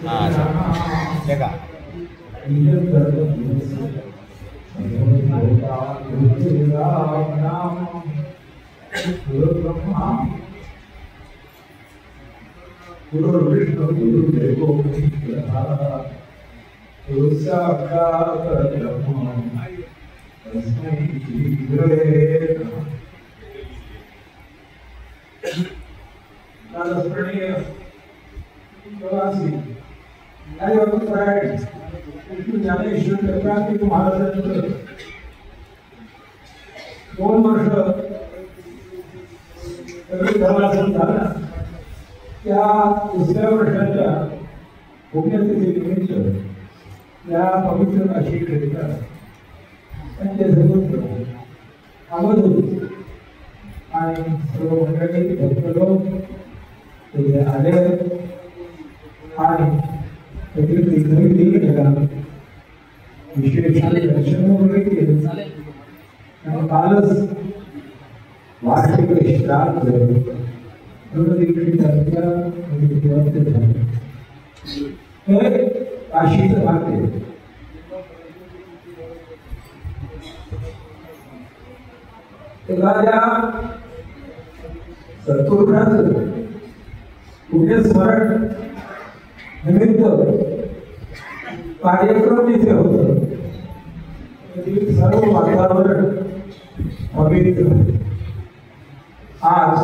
देखा गुरुर्विष्णु गुरुदेवो महेश्वरः गुरु साक्षात् परब्रह्म तस्मै श्री गुरवे नमः। स्मरणीय प्रवासी काही अभिप्राय ज्ञानेश्वर चक्रांती महाराजांचं 2 वर्ष धर्मासन झालं. त्या दुसऱ्या वर्षाच्या पुण्यतिथीनिमित्त या पवित्र काशी क्षेत्रात त्यांचे सर्व अवधूत आणि सर्व मंडळी भक्तलोक तिथे आले आणि विशेष दर्शन वगैरे केले आणि कालच वार्षिक श्राद्ध हे काशीचं भाग्य. एखाद्या सत्पुरुषाचं पुण्यस्मरण निमित्त कार्यक्रम जिथे होत सर्व वातावरण पवित्र. आज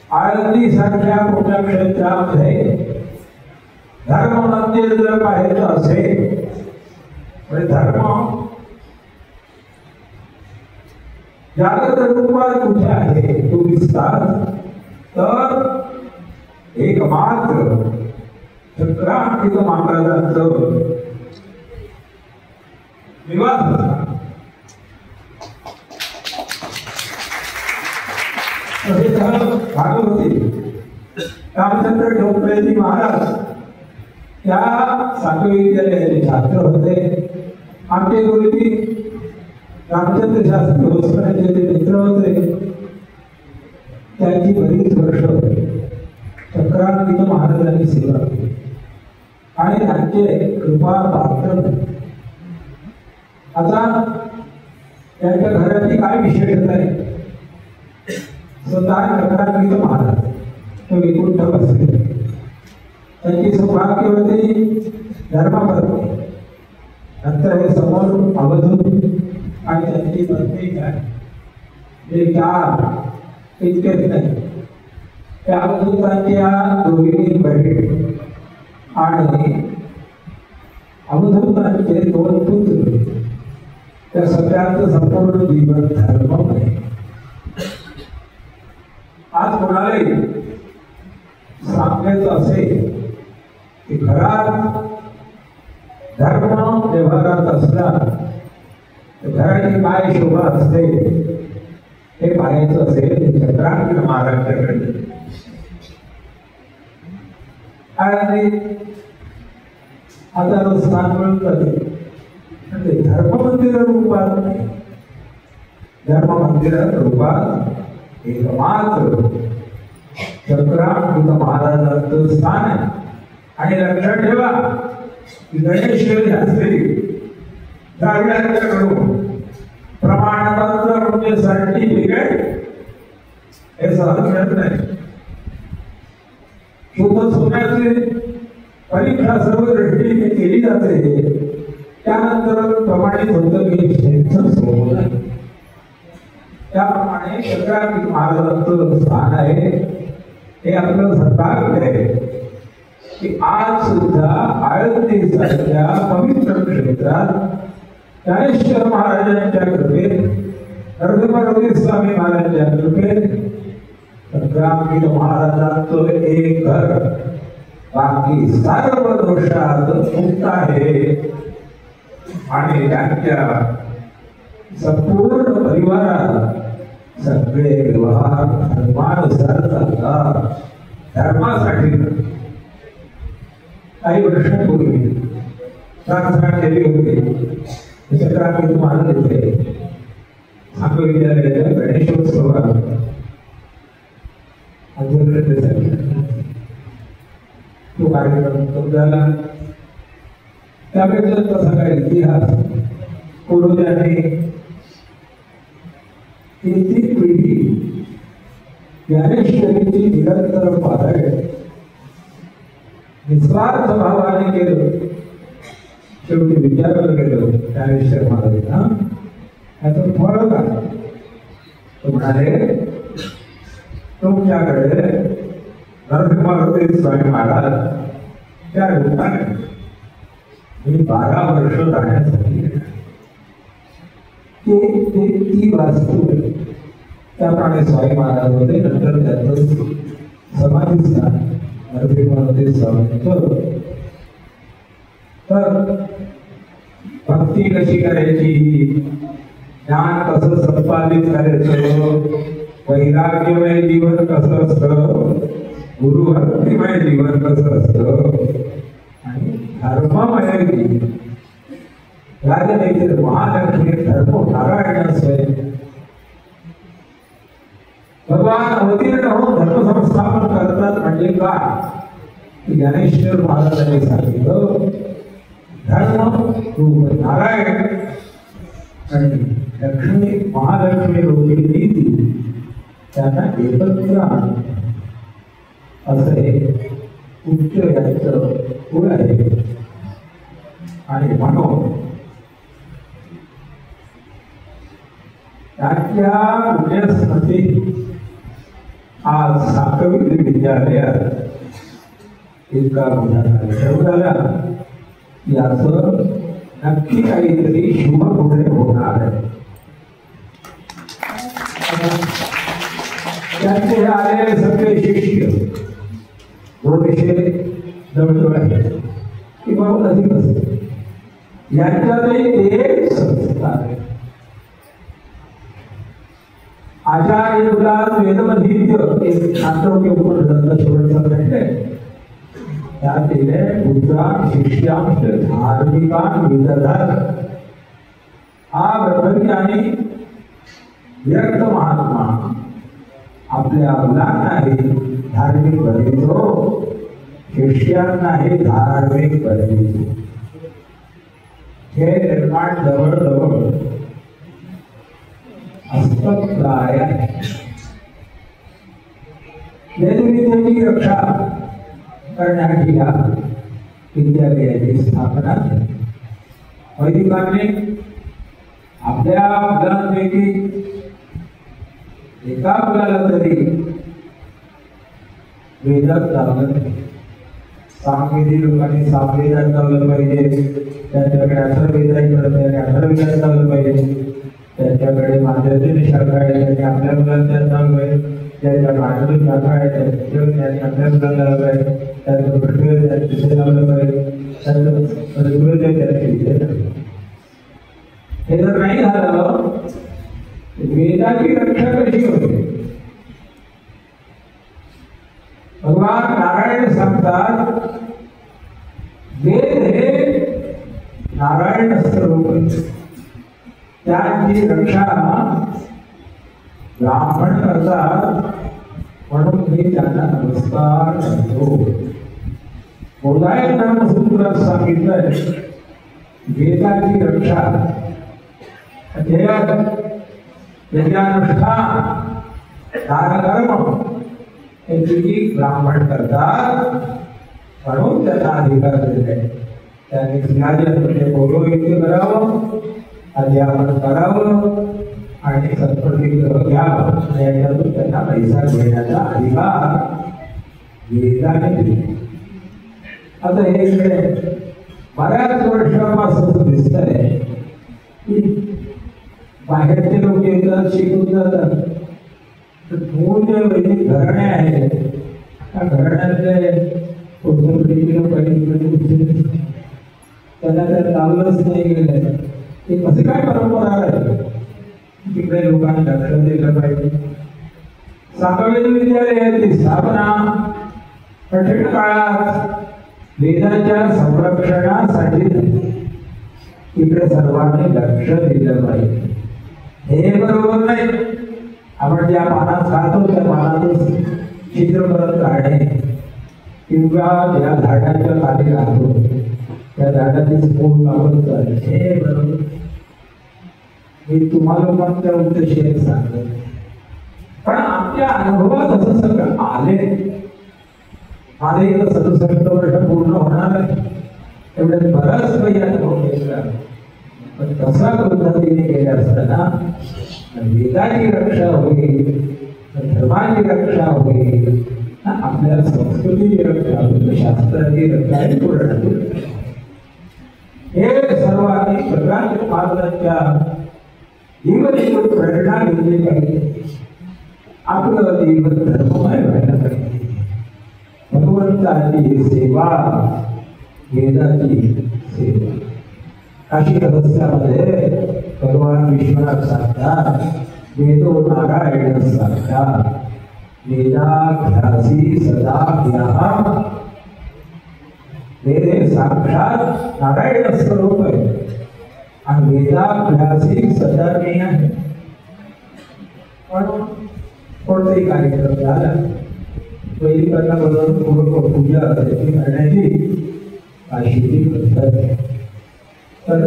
आळंदी सारख्या मोठ्या क्षेत्रामध्ये धर्म मंदिर जर पाहायचं असेल म्हणजे धर्म जागृत रूपात कुठे आहे तो विस्तार तर एकमात्र चक्रांकित महाराजांचं निवास होता. भागवती रामचंद्र ढोकळेजी महाराज त्या साखर विद्यालयाचे छात्र होते. आमचे गुरुजी रामचंद्र शास्त्री होसकरांचे ते मित्र होते. त्यांची बरीच वर्ष चक्रांकित महाराजांनी सेवा केली आणि त्यांचे कृपा पात्र. आता त्यांच्या घराची काय विशेषता आहे? स्वतः चक्रांकित महाराज तो विकुंठ बसले. त्यांची सौभाग्यवती धर्मपत्नी, नंतर हे समोर अवधूत आणि त्यांची पत्नी हे 4 इतकेच नाही. त्या अवधूतांच्या दोघींनी बहीण आणि अवधूतांचे 2 पुत्र. त्या सगळ्यांचं संपूर्ण जीवन धर्म आहे. आज कोणालाही सांगायचं असेल की घरात धर्म व्यवहारात असला तर घराची काय शोभा असते हे पाहायचं असेल चक्रांकित महाराजांकडे. आणि हजारो स्थान मिळतात धर्म मंदिर रूपात नाही. धर्म मंदिर रूपात एकमात्र चक्रांकित महाराजांचं स्थान आहे. आणि लक्षात ठेवा की गणेश शास्त्री द्राविडांच्याकडून प्रमाणपत्र म्हणजे सर्टिफिकेट हे सहज मिळत नाही. शुद्ध सोन्याची परीक्षा सर्व दृष्टीने केली जाते. त्यानंतर प्रमाणित होतं की सोनं आहे. त्याप्रमाणे चक्रांकित महाराजांचं स्थान आहे. हे आपलं सौभाग्य आहे की आज सुद्धा आळंदी सारख्या पवित्र क्षेत्रात ज्ञानेश्वर महाराजांच्या कृपेत, नरसिंह स्वामी महाराजांच्या कृपेत चक्रांकित महाराजांचं एक घर बाकी सर्व दोषात मुक्त आहे. आणि त्यांच्या संपूर्ण परिवारात सगळे व्यवहार धर्मानुसार चालतात. धर्मासाठी काही वर्षांपूर्वी प्रार्थना केली होती. चक्रांकित महाराज येथे साखर विद्यालयाच्या गणेशोत्सवात तो कार्यक्रम तो झाला. त्यापेक्षा तसा काय इतिहास पूर्वजांनी किती पिढी ज्ञानेश्वरीची निरंतर पारायण निस्वार्थ भावाने केलं. शेवटी विचारलं गेलं ज्ञानेश्वर महाराजांना, याचं फळ काय? तो म्हणाले, तुमच्याकडे नरसिंह स्वामी महाराज त्या रूपाने मी 12 वर्ष राहण्यासाठी ती वास्तू त्याप्रमाणे स्वामी महाराज होते. नंतर त्यांचं समाधी स्थान नरसिंह स्वामींचं. तर भक्ती कशी करायची, ज्ञान कसं संपादित करायचं, वैराग्यमय जीवन कसं असतं, गुरुभक्तिमय जीवन कसं असतं, आणि धर्ममय जीवन. राजनैतिक महालक्ष्मी धर्म नारायण स्वयं भगवान अवतीर्ण होऊन धर्म संस्थापन करतात. म्हणजे काय? ज्ञानेश्वर महाराजांनी सांगितलं, धर्म नारायण आणि लक्ष्मी महालक्ष्मी रूपी नीती त्यांना एकत्र आणून असं हे उच्च याचं फूल आहे. आणि म्हणून त्याच्या पुण्यस्मृती आज साकवित विद्यालयात इतका मोठा कार्यक्रम झाला. याचं नक्की काहीतरी शुभ पुढे होणार आहे. त्यांचे आलेले सगळे शिष्य 200 जवळ आहेत किंवा अधिक असते. यांच्यातही एक संस्था आहे. आचार्य वेदमधीत्य एक छात्रवृत्ती उपनिषद शेवटचा प्रश्न त्यातील पुत्रां शिष्यांश धार्मिकान विदधात. हा ब्रह्मज्ञानी व्यक्त महात्मा आपल्या मुलांनाही धार्मिक बनवितो, शिष्यांनाही धार्मिक बनवितो. हे निर्माण जवळजवळ अस्पत्राय वेदविद्येची रक्षा करण्याची या विद्यालयाची स्थापना. वैदिकांनी आपल्या मुलांपैकी एका मुलाला तरी वेदात लावलं. सामवेदी लोकांनी सामवेदात लावलं पाहिजे, त्यांच्याकडे अथर्ववेदाकडे अथर्ववेदात लावलं पाहिजे, त्यांच्याकडे मार्गदर्शन शाखा आहे त्यांनी आपल्या मुलांच्या लावलं पाहिजे, ज्यांच्या मार्गदर्शन शाखा आहे त्यांनी आपल्या मुलांना लावलं पाहिजे, त्यांचं पृथ्वी तिथे लावलं पाहिजे, त्यांचं पृथ्वी त्यांनी. हे जर नाही झालं वेदाची रक्षा कशी होते? भगवान नारायण सांगतात, वेद हे नारायण स्वरूप, त्यांची रक्षा ब्राह्मण करतात. म्हणून मी त्यांना नमस्कार करतो. बोधायन धर्मसूत्रात सांगितलंय, वेदाची रक्षा यज्ञानुष्ठान दानकर्म याची ब्राह्मण करतात. म्हणून त्यांना अधिकार दिले. त्यांनी स्नाजन पौरोहित्य करावं, अध्यापन करावं आणि सत्प्रतिग्रह घ्यावं. याच्यातून त्यांना पैसा घेण्याचा अधिकार वेदाने दिले. आता हे इकडे बऱ्याच वर्षापासून दिसतंय की बाहेरचे लोक येतात, शिकून जातात. तर मूळ जे वैदिक घराणे आहेत त्या घराण्यातले पुढच्या पिढीला पहिली त्यांना त्यात लावलंच नाही गेलं. ते कसे काय परंपरा आहे? तिकडे लोकांनी लक्ष दिलं पाहिजे. साकवेद विद्यालयाची स्थापना कठीण काळात वेदाच्या संरक्षणासाठी तिकडे सर्वांनी लक्ष दिलं पाहिजे. हे बरोबर नाही आपण ज्या पानात खातो त्या पानातच चित्र करत राहणे. किंवा ज्या झाडाच्या खाली राहतो त्या झाडाची स्फोट आपण हे बरोबर मी तुम्हाला कोणत्या उद्देशाने सांगत पण आमच्या अनुभवात असं सगळं आले माझे 67 वर्ष पूर्ण होणार आहे एवढे बराच काही अनुभव घेतला पण तसा पद्धतीने गेले असताना वेदाची रक्षा होईल धर्माची रक्षा होईल आपल्या संस्कृतीची रक्षा होईल शास्त्राची रक्षा पूर्ण हे सर्वांनी प्रकाश महाराजांच्या जीवन प्रेरणा घेतली पाहिजे आपलं जीवन धर्ममय व्हायला पाहिजे भगवंताची सेवा वेदाची सेवा काशी रहस्यामध्ये भगवान विश्वनाथ सांगतात वेदो नारायण सांगतात वेदाभ्यासी सदा ज्ञान वेदे साक्षात नारायण स्वरूप आहे आणि वेदाभ्यासी सदा ज्ञान आहे म्हणून कोणताही कार्यक्रम झाला वैदिकांना बदल पूर्ण पूजा त्याची करण्याची काशीची पद्धत आहे तर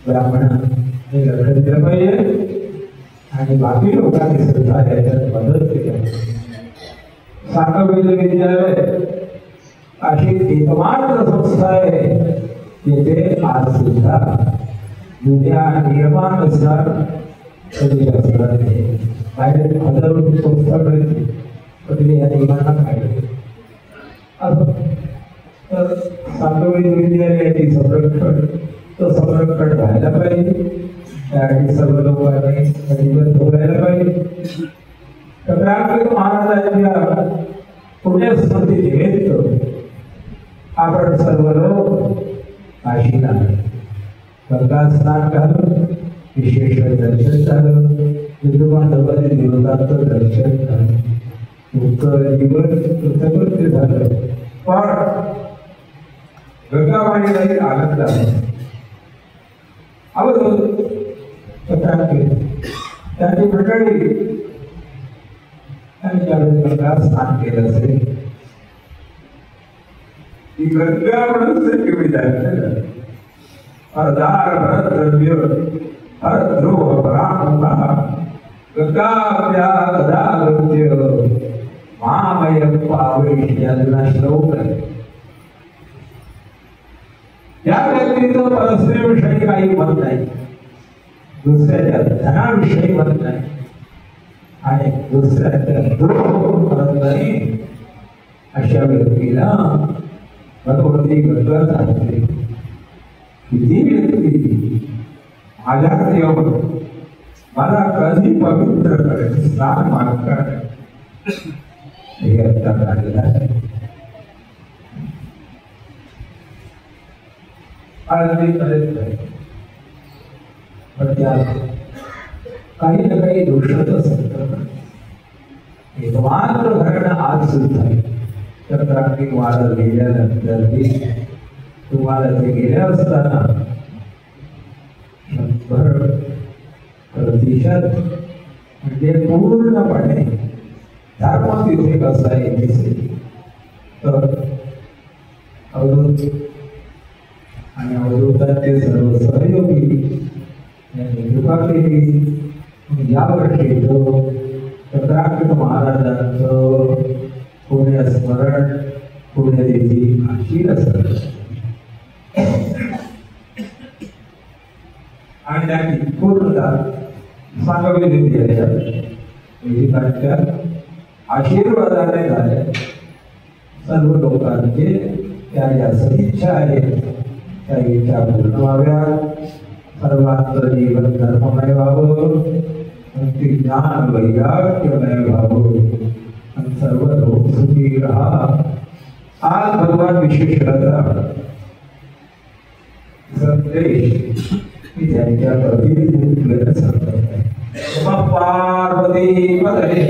ब्राह्मणांनी लक्ष दिलं पाहिजे आणि बाकी लोकांनी सुद्धा याच्यात मदत केली साकवेद विद्यालय अशी एकमात्र संस्था आहे जिथे आज सुद्धा जुन्या नियमानुसार कधी असणार नाही बाहेर हजारो संस्था मिळते कधी या नियमांना पाहिजे तर साकवेद विद्यालयाची संरक्षण व्हायला पाहिजे त्यासाठी सर्व लोकांनी कटिबद्ध व्हायला पाहिजे तर महाराजांच्या पुण्यस्मृती निमित्त आपण सर्व लोक काशीला गंगा स्नान घालून विशेष दर्शन झालं विद्यमान देवाचे देवतांचं दर्शन झालं तुमचं जीवन कृतकृत्य झालं पण गंगावाणीलाही आनंद आहे अवधूत त्यांची मंडळी त्यांनी ज्यावेळी गंगा स्नान केलं असेल ती गंगा म्हणून विचार अर्धार भरद्रव्य हरद्रोह ब्राह्मणा गंगाभ्या गदागत्य मामय पावेश याला श्लोक आहे या व्यक्तीचं परस्त्रीविषयी काही मत नाही दुसऱ्याच्या धनाविषयी मत नाही आणि दुसऱ्याच्या द्रोह करत नाही अशा व्यक्तीला भगवती गंगा सांगते किती व्यक्ती माझ्याकडे येऊन मला कधी पवित्र करेल स्नान मागतात हे आता काढलेलं आहे आळंदी करेल पण त्यात काही ना काही दोषाचं संकल्प एकमात्र घडणं आज सुद्धा आहे तर कार्तिक वाढत गेल्यानंतर तुम्हाला ते गेल्या असताना 100% म्हणजे पूर्णपणे धर्म तिथे कसा आहे दिसेल तर अवधूत आणि अवधूतांचे सर्व सहयोगी यांनी कृपा केली यावर्षी चक्राकृत महाराजांचं पुण्यस्मरण पुण्यतिथी अशी असेल आणि त्यांनी पूर्णता सांगावी दिलेल्या वेदिकांच्या आशीर्वादाने झाल्या सर्व लोकांचे त्या ज्या सदिच्छा आहेत त्या इच्छा पूर्ण व्हाव्या सर्वांचं जीवन धर्ममय व्हावं ते ज्ञान वैराग्यमय व्हावं आणि सर्व लोक सुखी राहा आज भगवान विश्वेश्वराचा संदेश मी त्यांच्या प्रतिनिधित्वाने सांगत आहे पार्वती पदे